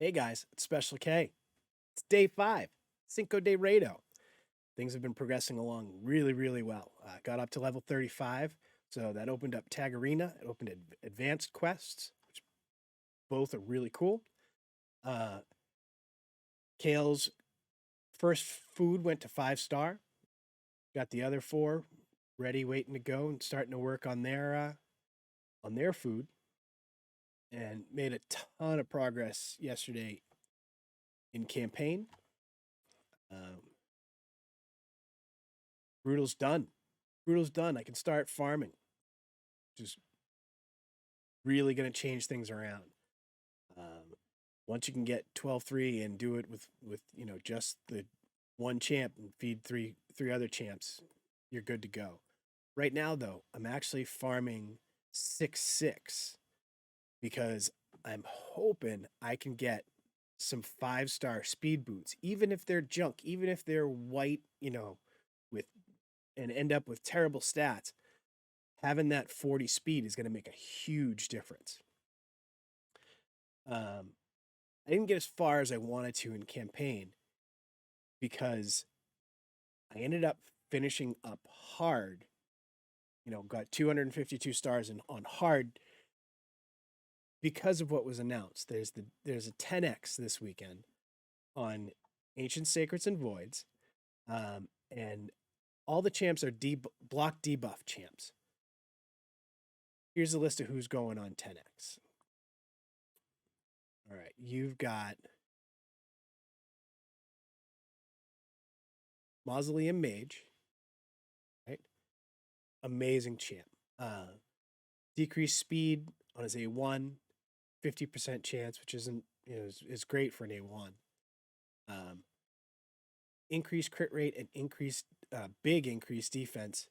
Hey guys, it's Special K. It's day 5, Cinco de Rado. Things have been progressing along really, really well. Got up to level 35, so that opened up Tag Arena. It opened advanced quests, which both are really cool. Kale's first food went to 5-star. Got the other 4 ready, waiting to go, and starting to work on their food. And made a ton of progress yesterday in campaign. Um, Brutal's done. Brutal's done. I can start farming. Just really going to change things around. Once you can get 12-3 and do it with just the one champ and feed three other champs, you're good to go. Right now though, I'm actually farming 6-6 because I'm hoping I can get some 5-star speed boots, even if they're junk, even if they're white, with and end up with terrible stats. Having that 40 speed is going to make a huge difference. I didn't get as far as I wanted to in campaign because I ended up finishing up hard. Got 252 stars on hard because of what was announced. There's a 10x this weekend on Ancient Sacreds and Voids, and all the champs are block debuff champs. Here's a list of who's going on 10x. All right, you've got Mausoleum Mage, right? Amazing champ. Decreased speed on his A1, 50% chance, which isn't is great for an A1. Increased crit rate and big increased defense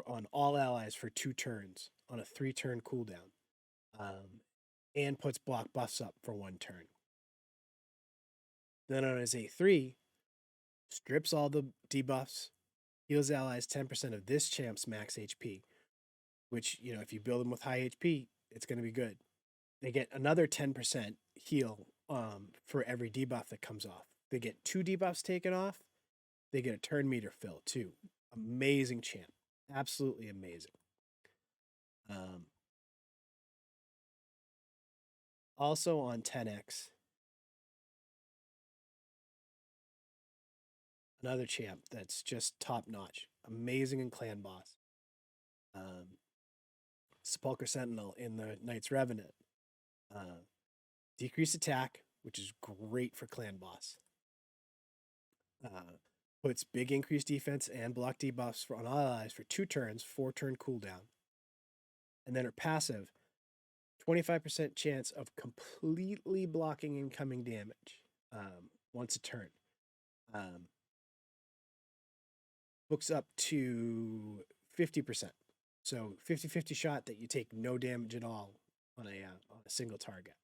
on all allies for 2 turns on a 3-turn cooldown, and puts block buffs up for 1 turn. Then on his A3, strips all the debuffs, heals allies 10% of this champ's max HP, which, if you build them with high HP, it's going to be good. They get another 10% heal for every debuff that comes off. They get 2 debuffs taken off. They get a turn meter fill too. Amazing champ. Absolutely amazing. Also on 10x, another champ that's just top notch. Amazing in Clan Boss. Sepulchre Sentinel in the Knight's Revenant. Decreased attack, which is great for Clan Boss. Puts big increased defense and block debuffs on allies for 2 turns, 4-turn cooldown. And then her passive, 25% chance of completely blocking incoming damage once a turn. Books up to 50%. So 50-50 shot that you take no damage at all on a single target.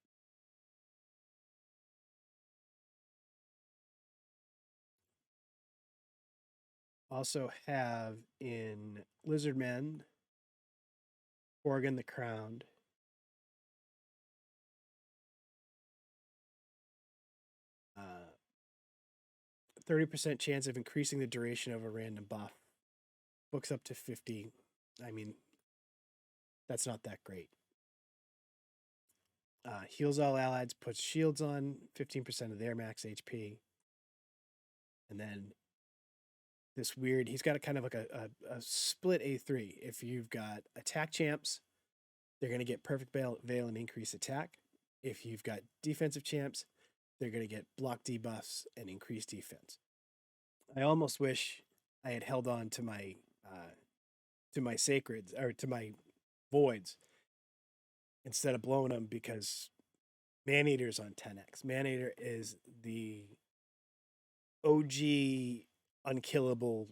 Also have in Lizardmen, Oregon the Crowned, 30% chance of increasing the duration of a random buff. Books up to 50. I mean, that's not that great. Heals all allies, puts shields on 15% of their max HP. And then this weird, he's got a kind of like a split A3. If you've got attack champs, they're going to get perfect veil and increase attack. If you've got defensive champs, they're going to get block debuffs and increased defense. I almost wish I had held on to my sacreds or to my voids instead of blowing them, because Maneater's on 10x. Maneater is the OG unkillable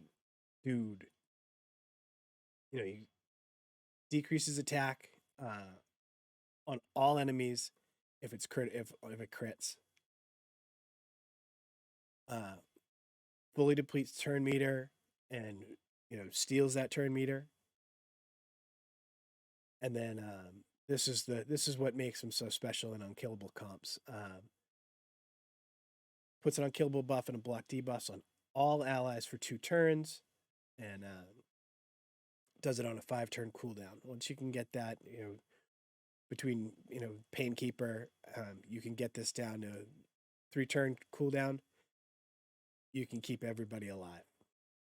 dude. He decreases attack on all enemies if it crits. Fully depletes turn meter and steals that turn meter. And then this is what makes him so special in unkillable comps. puts an unkillable buff and a block debuffs on all allies for 2 turns, and does it on a 5-turn cooldown. Once you can get that, between Painkeeper, you can get this down to 3-turn cooldown. You can keep everybody alive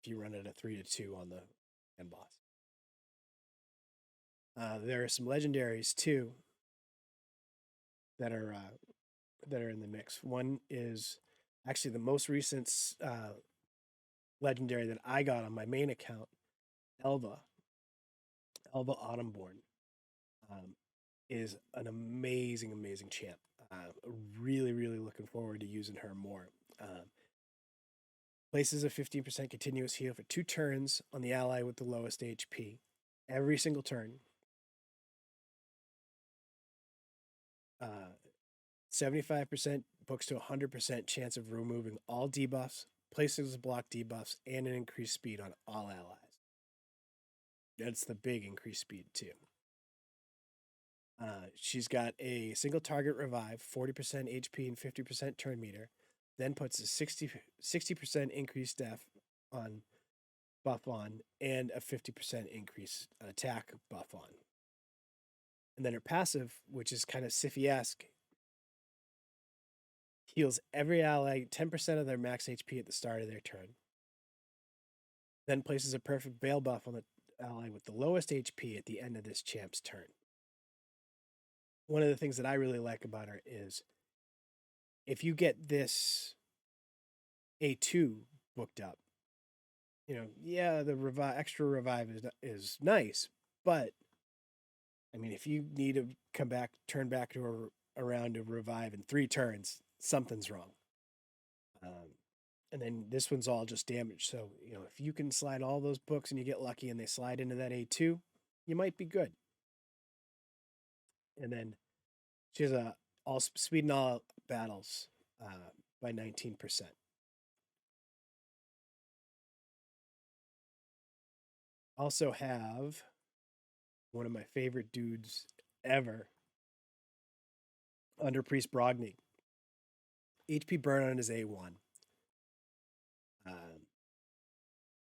if you run it at 3-2 on the end boss. There are some legendaries too that are in the mix. One is actually the most recent legendary that I got on my main account, Elva Autumnborn, is an amazing champ. Really looking forward to using her more. Places a 15% continuous heal for 2 turns on the ally with the lowest HP. Every single turn. 75% books to 100% chance of removing all debuffs, places block debuffs, and an increased speed on all allies. That's the big increased speed too. She's got a single target revive, 40% HP and 50% turn meter, then puts a 60% increased def on buff on, and a 50% increase attack buff on. And then her passive, which is kind of Siphy-esque, heals every ally 10% of their max HP at the start of their turn. Then places a perfect veil buff on the ally with the lowest HP at the end of this champ's turn. One of the things that I really like about her is if you get this A2 booked up, the extra revive is nice, but I mean, if you need to turn back to around to revive in 3 turns, something's wrong. And then this one's all just damage. So, if you can slide all those books and you get lucky and they slide into that A2, you might be good. And then she has all speed in all battles by 19%. Also have one of my favorite dudes ever, Under Priest Brogni. HP burn on his A1.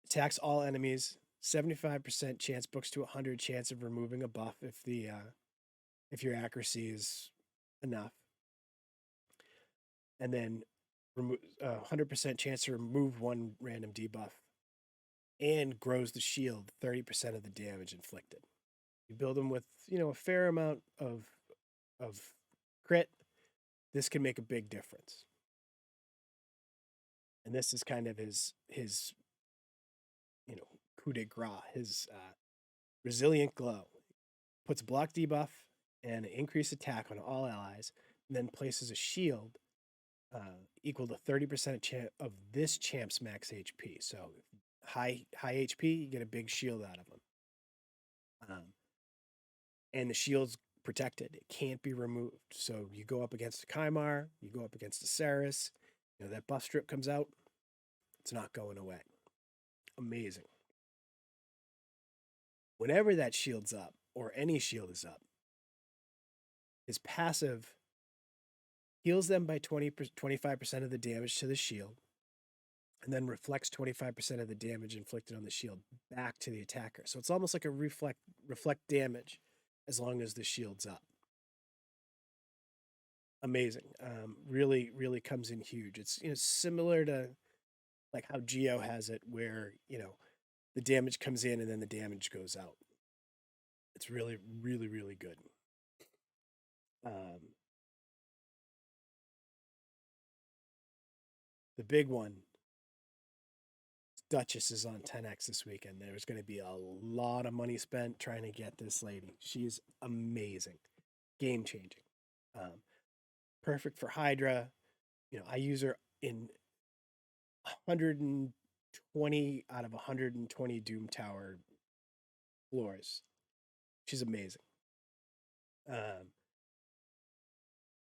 Attacks all enemies. 75% chance books to 100 chance of removing a buff if your accuracy is enough. And then 100% chance to remove 1 random debuff. And grows the shield 30% of the damage inflicted. You build them with, a fair amount of crit. This can make a big difference. And this is kind of his coup de grace, his resilient glow. Puts a block debuff and an increased attack on all allies, and then places a shield equal to 30% of this champ's max HP. So high HP, you get a big shield out of them. And the shield's protected. It can't be removed. So you go up against a Kymar, you go up against a Ceres, that buff strip comes out, it's not going away. Amazing. Whenever that shield's up, or any shield is up, his passive heals them by 25% of the damage to the shield, and then reflects 25% of the damage inflicted on the shield back to the attacker. So it's almost like a reflect damage as long as the shield's up. Amazing. Really comes in huge. It's similar to like how Geo has it, where the damage comes in and then the damage goes out. It's really good. The big one, Duchess, is on 10x this weekend. There's going to be a lot of money spent trying to get this lady. She's amazing, game changing, perfect for Hydra. I use her in 120 out of 120 Doom Tower floors. She's amazing.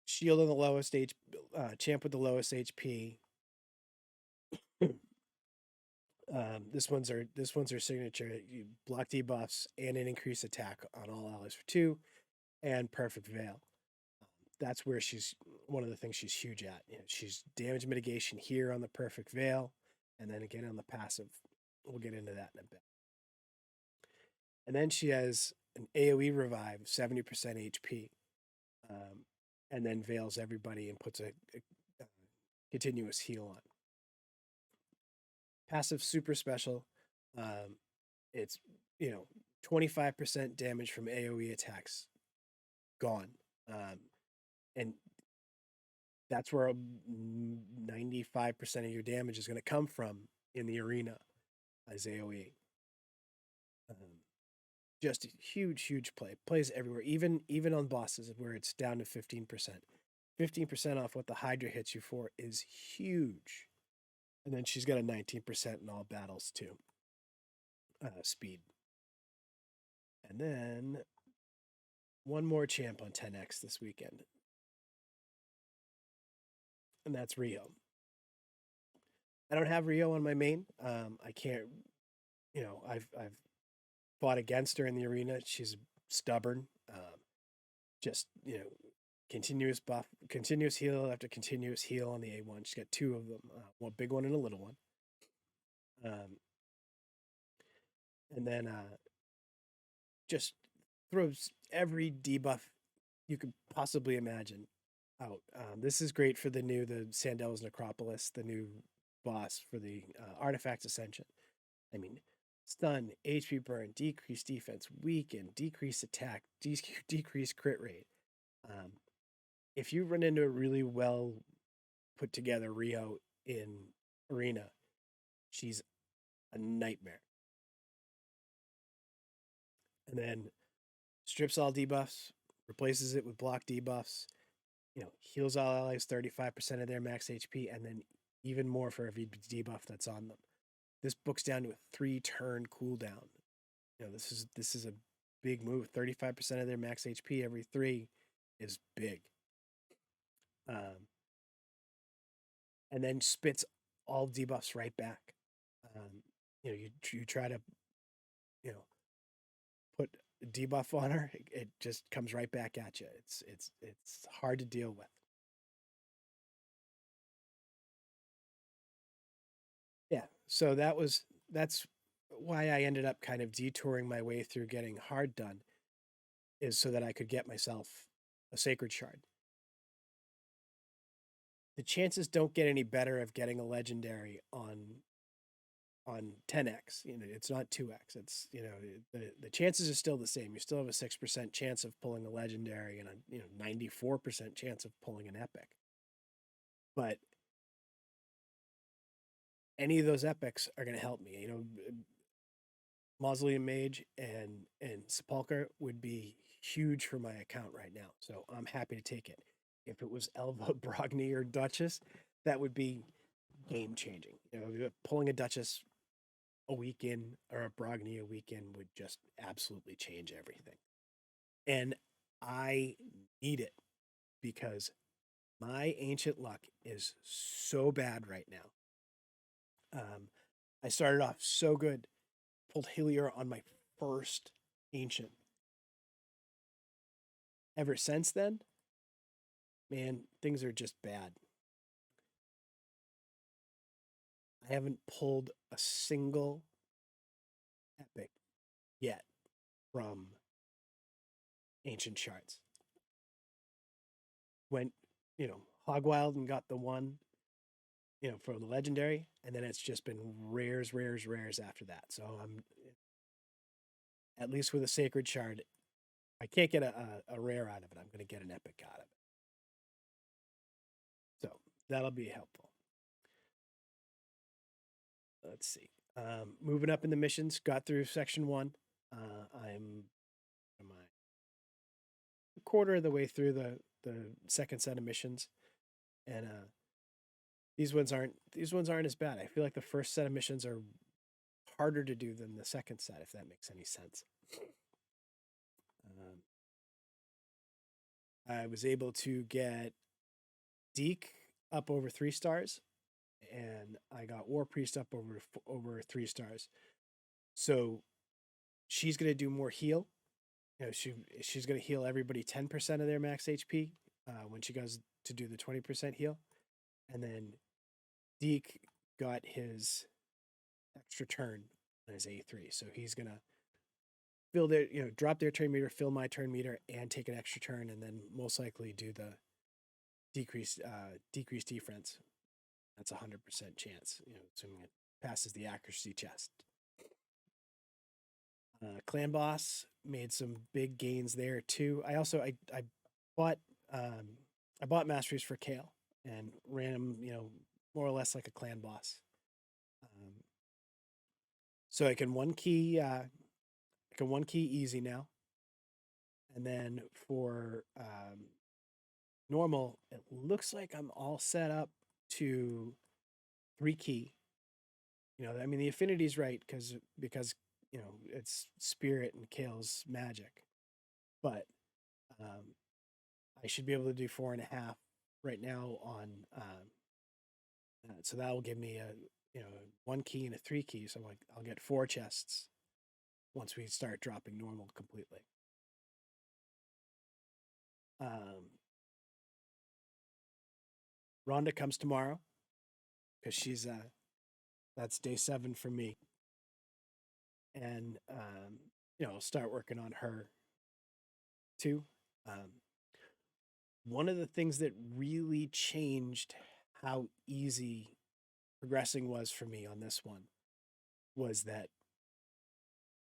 Shield on the lowest champ with the lowest HP. This one's her signature. You block debuffs and an increased attack on all allies for 2, and perfect veil. that's where she's one of the things she's huge at. You know, she's damage mitigation here on the perfect veil, and then again on the passive. We'll get into that in a bit. And then she has an AoE revive, 70% HP, and then veils everybody and puts a continuous heal on. Passive super special. It's 25% damage from AoE attacks gone, and that's where 95% of your damage is going to come from in the arena as AoE. Just a huge play. Plays everywhere, even on bosses where it's down to 15%. 15% off what the Hydra hits you for is huge. And then she's got a 19% in all battles too. Speed. And then one more champ on 10x this weekend. And that's Rio. I don't have Rio on my main. I can't, I've fought against her in the arena. She's stubborn. Just, continuous buff, continuous heal after continuous heal on the A1. She's got two of them, one big one and a little one. And then just throws every debuff you could possibly imagine out. This is great for the Sandel's Necropolis, the new boss for the Artifact Ascension. I mean, stun, HP burn, decrease defense, weaken, decrease attack, decrease crit rate. If you run into a really well put together Rio in arena, she's a nightmare. And then strips all debuffs, replaces it with block debuffs, heals all allies 35% of their max HP, and then even more for every debuff that's on them. This book's down to a 3-turn cooldown. This is a big move. 35% of their max HP every 3 is big. And then spits all debuffs right back. You try to, put a debuff on her, it just comes right back at you. It's hard to deal with. Yeah, so that's why I ended up kind of detouring my way through getting hard done, is so that I could get myself a sacred shard. The chances don't get any better of getting a legendary on 10x. It's not 2x. It's the chances are still the same. You still have a 6% chance of pulling a legendary and a 94% chance of pulling an epic. But any of those epics are going to help me. Mausoleum Mage and Sepulcher would be huge for my account right now. So I'm happy to take it. If it was Elva, Brogni, or Duchess, that would be game changing. Pulling a Duchess a weekend or a Brogni a weekend would just absolutely change everything. And I need it because my ancient luck is so bad right now. I started off so good, pulled Hillier on my first ancient. Ever since then, man, things are just bad. I haven't pulled a single epic yet from ancient shards. Went, hog-wild and got the one, for the legendary, and then it's just been rares after that. So I'm, at least with a sacred shard, I can't get a rare out of it. I'm going to get an epic out of it. So that'll be helpful. Let's see. Moving up in the missions, got through section 1. I'm a quarter of the way through the second set of missions, and these ones aren't as bad. I feel like the first set of missions are harder to do than the second set, if that makes any sense. I was able to get Deke up over 3 stars, and I got War Priest up over 3 stars. So she's going to do more heal. She's going to heal everybody 10% of their max HP when she goes to do the 20% heal. And then Deke got his extra turn on his A3. So he's going to fill their, drop their turn meter, fill my turn meter, and take an extra turn, and then most likely do the decreased defense. That's 100% chance, assuming it passes the accuracy test. Clan Boss made some big gains there too. I also I bought I bought masteries for Kale and ran him, more or less like a Clan Boss. So I can one key easy now, and then for normal, it looks like I'm all set up to 3 key. I mean the affinity's right because it's spirit and Kale's magic, but I should be able to do 4.5 right now on so that will give me a 1 key and a 3 key, so I'll get 4 chests once we start dropping normal completely. Rhonda comes tomorrow because she's that's day 7 for me, and I'll start working on her too. One of the things that really changed how easy progressing was for me on this one was that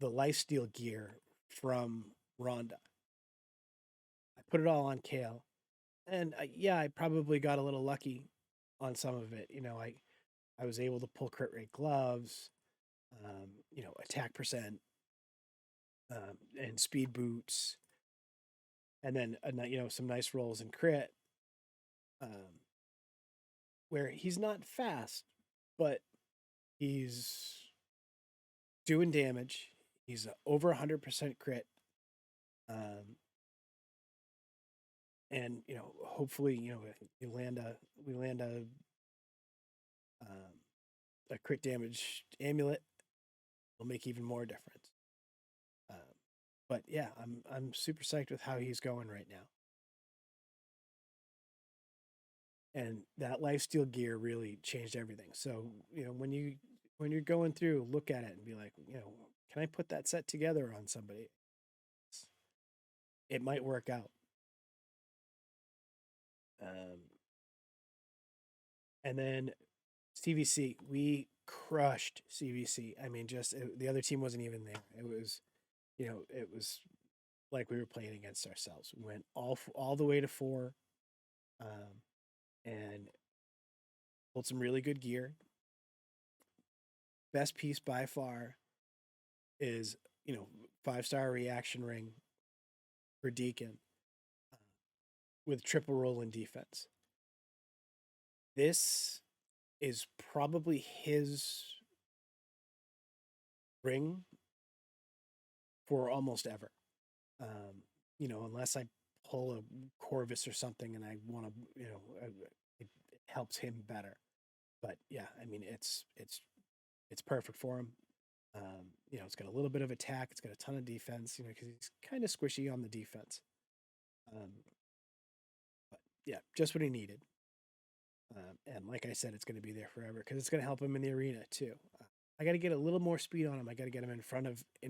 the lifesteal gear from Rhonda. I put it all on Kale, and I probably got a little lucky on some of it. I was able to pull crit rate gloves, attack percent, and speed boots, and then some nice rolls in crit. Where he's not fast, but he's doing damage. He's over 100% crit. And hopefully, we land a crit damage amulet. Will make even more difference. But yeah, I'm super psyched with how he's going right now. And that lifesteal gear really changed everything. So when you're going through, look at it and be like, can I put that set together on somebody? It might work out. And then CVC, we crushed CVC. I mean, the other team wasn't even there. It was, it was like we were playing against ourselves. We went all the way to 4, and pulled some really good gear. Best piece by far is 5-star reaction ring for Deacon with triple roll in defense. This is probably his ring for almost ever. Unless I pull a Corvus or something and I want to, it helps him better. But yeah, I mean, it's perfect for him. It's got a little bit of attack. It's got a ton of defense, because he's kind of squishy on the defense. But yeah, just what he needed. And like I said, it's going to be there forever because it's going to help him in the arena too. I got to get a little more speed on him. I got to get him in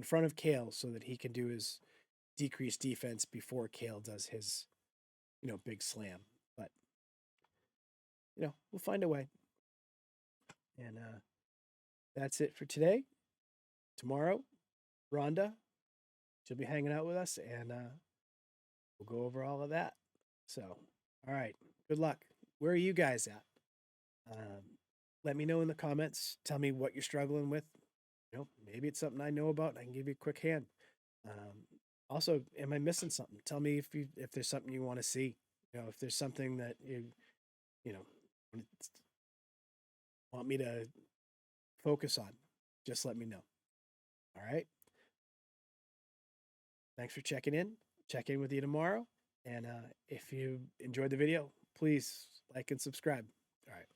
front of Kale so that he can do his decreased defense before Kale does his, big slam. But we'll find a way. And that's it for today. Tomorrow, Rhonda, she'll be hanging out with us, and we'll go over all of that. So, all right, good luck. Where are you guys at? Let me know in the comments. Tell me what you're struggling with. Maybe it's something I know about and I can give you a quick hand. Also, am I missing something? Tell me if there's something you want to see. If there's something that you want me to focus on, just let me know. All right. Thanks for checking in. Check in with you tomorrow. And if you enjoyed the video, please like and subscribe. All right.